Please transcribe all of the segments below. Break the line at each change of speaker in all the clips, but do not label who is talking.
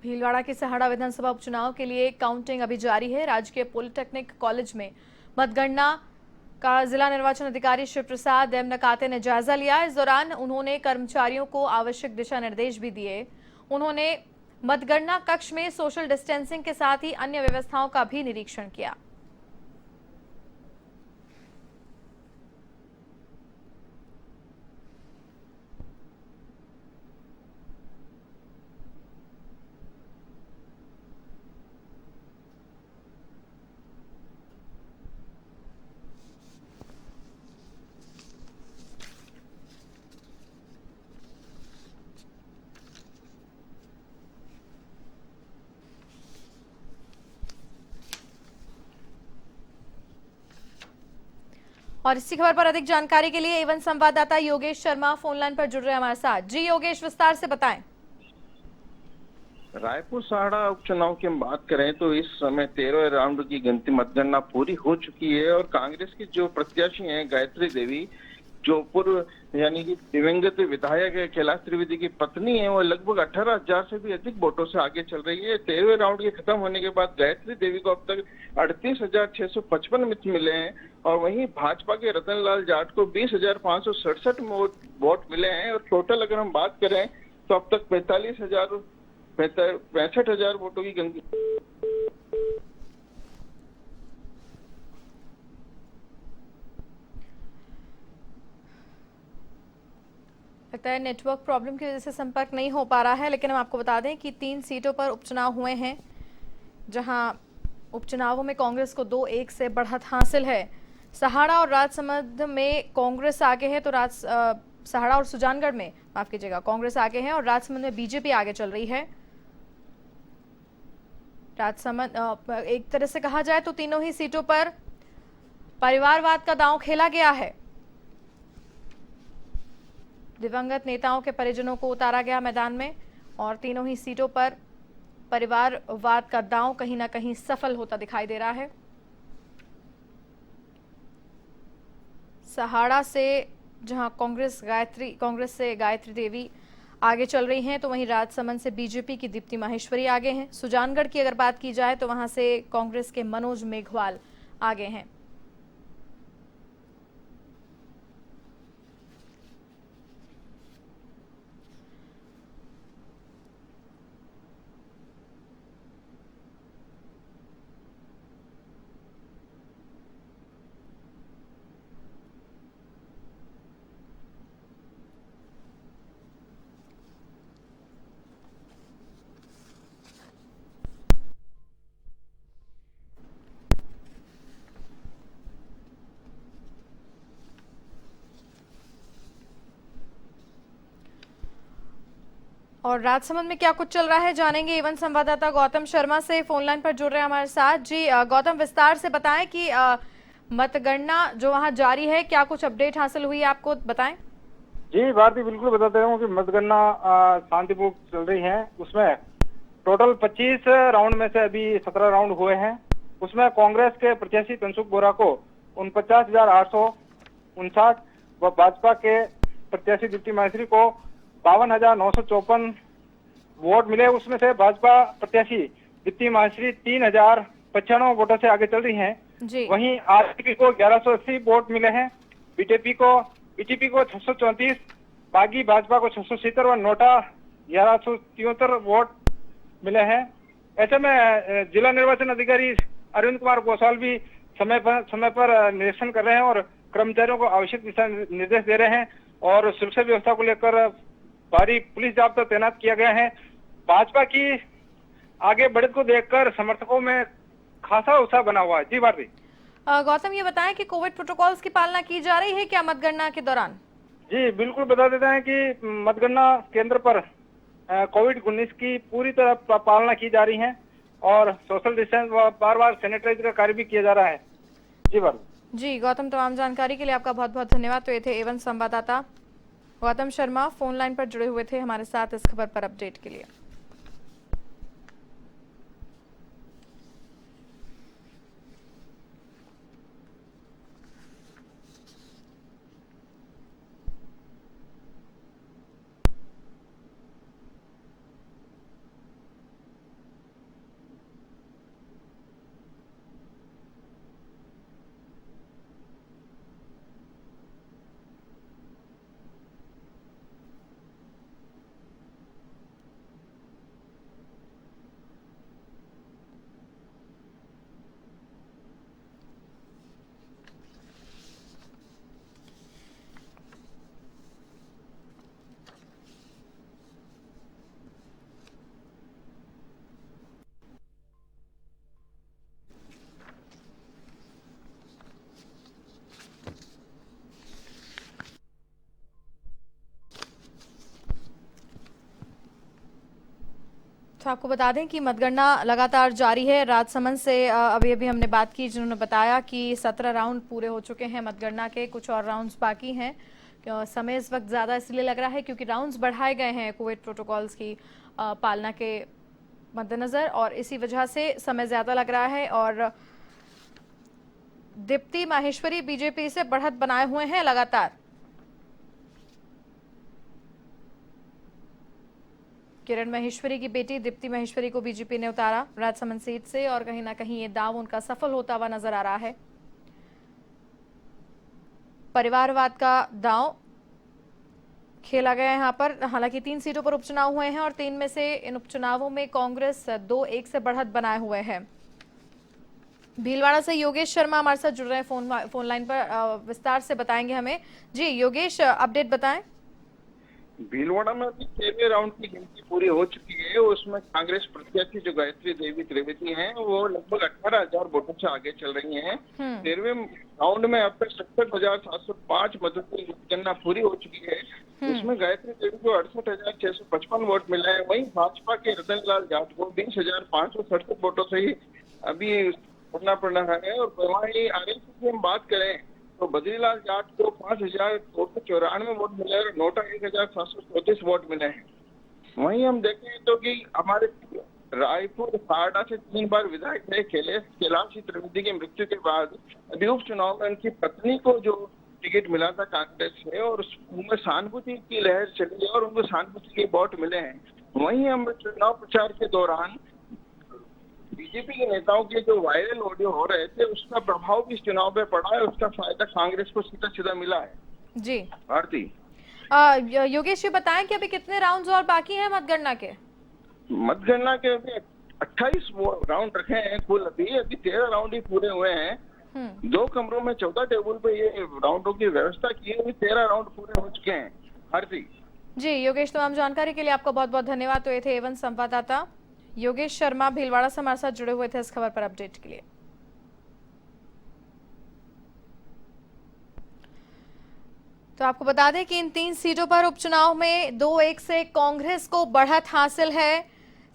भीलवाड़ा के सहाड़ा विधानसभा उपचुनाव के लिए काउंटिंग अभी जारी है। राजकीय पॉलिटेक्निक कॉलेज में मतगणना का जिला निर्वाचन अधिकारी शिव प्रसाद एम नकाते ने जायजा लिया। इस दौरान उन्होंने कर्मचारियों को आवश्यक दिशा निर्देश भी दिए। उन्होंने मतगणना कक्ष में सोशल डिस्टेंसिंग के साथ ही अन्य व्यवस्थाओं का भी निरीक्षण किया। और इसी खबर पर अधिक जानकारी के लिए एवन संवाददाता योगेश शर्मा फोन लाइन पर जुड़ रहे हैं हमारे साथ। जी योगेश, विस्तार से बताएं।
रायपुर सहाड़ा उपचुनाव की हम बात करें तो इस समय 13वें राउंड की गिनती मतगणना पूरी हो चुकी है और कांग्रेस की जो प्रत्याशी हैं गायत्री देवी, जो पूर्व यानी कि दिवंगत विधायक है कैलाश त्रिवेदी की पत्नी है, वो लगभग 18,000 से भी अधिक वोटों से आगे चल रही है। 13वें राउंड के खत्म होने के बाद गायत्री देवी को अब तक 38,655 मत मिले हैं और वहीं भाजपा के रतन लाल जाट को 20,567 वोट मिले हैं और टोटल अगर हम बात करें तो अब तक 65,000 वोटों की गिनती।
लगता है नेटवर्क प्रॉब्लम की वजह से संपर्क नहीं हो पा रहा है, लेकिन हम आपको बता दें कि 3 सीटों पर उपचुनाव हुए हैं, जहां उपचुनावों में कांग्रेस को 2-1 से बढ़त हासिल है। सहाड़ा और राजसमंद में कांग्रेस आगे है, तो सहाड़ा और सुजानगढ़ में माफ कीजिएगा कांग्रेस आगे है और राजसमंद में बीजेपी आगे चल रही है। राजसमंद एक तरह से कहा जाए तो तीनों ही सीटों पर परिवारवाद का दांव खेला गया है। दिवंगत नेताओं के परिजनों को उतारा गया मैदान में और तीनों ही सीटों पर परिवारवाद का दांव कहीं ना कहीं सफल होता दिखाई दे रहा है। सहाड़ा से जहां कांग्रेस से गायत्री देवी आगे चल रही हैं, तो वहीं राजसमंद से बीजेपी की दीप्ति माहेश्वरी आगे हैं। सुजानगढ़ की अगर बात की जाए तो वहां से कांग्रेस के मनोज मेघवाल आगे हैं। और राजसमंद में क्या कुछ चल रहा है जानेंगे एवं संवाददाता गौतम शर्मा से फोन लाइन पर जुड़ रहे हैं हमारे साथ। जी गौतम, विस्तार से बताएं कि मतगणना जो वहां जारी है, क्या कुछ अपडेट हासिल हुई है, आपको बताएं।
जी भारती, बिल्कुल बताते हूँ कि मतगणना शांतिपूर्वक चल रही है। उसमें टोटल 25 राउंड में से अभी 17 राउंड हुए हैं। उसमें कांग्रेस के प्रत्याशी तनसुख बोरा को 49,859 व भाजपा के प्रत्याशी दीप्ति माहेश्वरी को 52,954 वोट मिले। उसमें से भाजपा प्रत्याशी दीप्ति माहेश्वरी 3,095 वोटों से आगे चल रही हैं। वहीं आरजेपी को 1180 वोट मिले हैं, बीटीपी को 634, बागी भाजपा को 670 और नोटा 1173 वोट मिले हैं। ऐसे में जिला निर्वाचन अधिकारी अरविंद कुमार गौसाल भी समय पर निरीक्षण कर रहे हैं और कर्मचारियों को आवश्यक दिशा निर्देश दे रहे हैं और सुरक्षा व्यवस्था को लेकर भारी पुलिस जाब्ता तैनात किया गया है। भाजपा की आगे बढ़त को देखकर समर्थकों में खासा उत्साह बना हुआ है। जी भारती।
गौतम, ये बताएं कि कोविड प्रोटोकॉल्स की पालना की जा रही है क्या मतगणना के दौरान? जी
बिल्कुल बता देते हैं कि मतगणना केंद्र पर कोविड-19 की पूरी तरह पालना की जा रही है और सोशल डिस्टेंस व बार-बार सैनिटाइज का कार्य भी किया जा रहा है। जी भारती।
जी गौतम, तमाम जानकारी के लिए आपका बहुत बहुत धन्यवाद। तो ये थे एवन संवाददाता गौतम शर्मा, फोन लाइन पर जुड़े हुए थे हमारे साथ इस खबर पर अपडेट के लिए। तो आपको बता दें कि मतगणना लगातार जारी है। राजसमंद से अभी अभी हमने बात की, जिन्होंने बताया कि 17 राउंड पूरे हो चुके हैं मतगणना के, कुछ और राउंड्स बाकी हैं। समय इस वक्त ज़्यादा इसलिए लग रहा है क्योंकि राउंड्स बढ़ाए गए हैं कोविड प्रोटोकॉल्स की पालना के मद्देनज़र, और इसी वजह से समय ज़्यादा लग रहा है। और दीप्ति माहेश्वरी बीजेपी से बढ़त बनाए हुए हैं लगातार। किरण माहेश्वरी की बेटी दीप्ति माहेश्वरी को बीजेपी ने उतारा राजसमंद सीट से, और कहीं ना कहीं ये दांव उनका सफल होता हुआ नजर आ रहा है। परिवारवाद का दांव खेला गया यहाँ पर। हालांकि 3 सीटों पर उपचुनाव हुए हैं और 3 में से इन उपचुनावों में कांग्रेस 2-1 से बढ़त बनाए हुए है। भीलवाड़ा से योगेश शर्मा हमारे साथ जुड़ रहे हैं फोन लाइन पर, विस्तार से बताएंगे हमें। जी योगेश, अपडेट बताएं।
भीलवाड़ा में अभी 13वें राउंड की गिनती पूरी हो चुकी है। उसमें कांग्रेस प्रत्याशी जो गायत्री देवी त्रिवेदी हैं, वो लगभग 18,000 वोटों से आगे चल रही हैं। 13वें राउंड में अब तक 67,705 मतों की मतगणना पूरी हो चुकी है। इसमें गायत्री देवी को 68,655 वोट मिले हैं। वहीं भाजपा के रतन लाल जाट को 20,567 वोटों से ही अभी करना पड़ रहा है। और वहीं आरएलपी की हम बात करें तो बद्रीलाल जाट को 5,294 वोट मिले और नोटा 1,734 वोट मिले हैं। वहीं हम देखें तो कि हमारे रायपुर सारडा से 3 बार विधायक रहे कैलाश त्रिवेदी की मृत्यु के बाद अभी उपचुनाव में उनकी पत्नी को जो टिकट मिला था कांग्रेस से, और उसमें सहानुभूति की लहर चली है और उनको सहानुभूति के वोट मिले हैं। वहीं हम चुनाव प्रचार के दौरान बीजेपी के नेताओं के जो वायरल ऑडियो हो रहे थे, उसका प्रभाव भी इस चुनाव में पड़ा है। उसका फायदा कांग्रेस को सीधा सीधा मिला है। जी भारती।
योगेश, ये बताएं कि अभी कितने राउंड्स और बाकी हैं मतगणना के?
मतगणना के अभी 28 राउंड रखे हैं कुल। अभी 13 राउंड ही पूरे हुए हैं। 2 कमरों में 14 टेबल पे ये राउंडों की व्यवस्था की है। 13 राउंड पूरे हो चुके हैं। भारती।
जी योगेश, तमाम जानकारी के लिए आपका बहुत बहुत धन्यवाद। तो ये थे एवन संवाददाता योगेश शर्मा भीलवाड़ा से हमारे साथ जुड़े हुए थे इस खबर पर अपडेट के लिए। तो आपको बता दें कि इन 3 सीटों पर उपचुनाव में 2-1 से कांग्रेस को बढ़त हासिल है।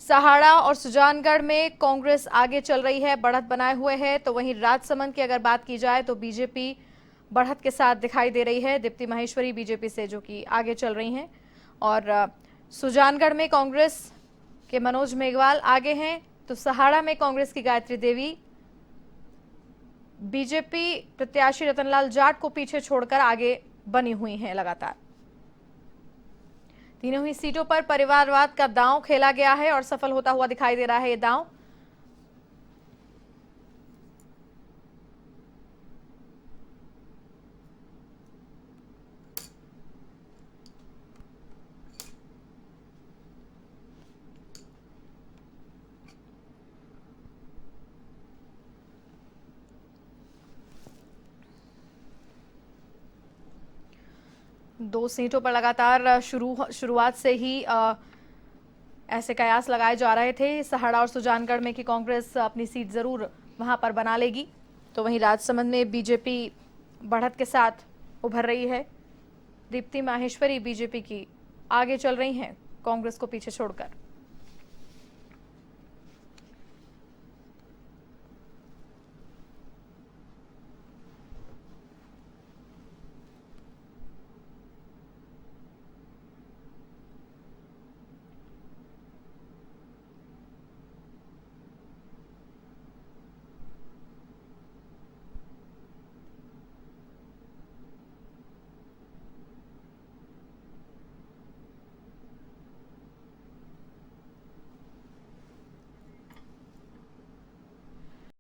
सहाड़ा और सुजानगढ़ में कांग्रेस आगे चल रही है, बढ़त बनाए हुए है। तो वहीं राजसमंद की अगर बात की जाए तो बीजेपी बढ़त के साथ दिखाई दे रही है। दीप्ति माहेश्वरी बीजेपी से जो कि आगे चल रही हैं, और सुजानगढ़ में कांग्रेस के मनोज मेघवाल आगे हैं। तो सहाड़ा में कांग्रेस की गायत्री देवी बीजेपी प्रत्याशी रतनलाल जाट को पीछे छोड़कर आगे बनी हुई हैं लगातार। तीनों ही सीटों पर परिवारवाद का दांव खेला गया है और सफल होता हुआ दिखाई दे रहा है ये दांव। दो सीटों पर लगातार शुरुआत से ही ऐसे कयास लगाए जा रहे थे सहाड़ा और सुजानगढ़ में कि कांग्रेस अपनी सीट जरूर वहां पर बना लेगी। तो वहीं राजसमंद में बीजेपी बढ़त के साथ उभर रही है। दीप्ति माहेश्वरी बीजेपी की आगे चल रही हैं कांग्रेस को पीछे छोड़कर।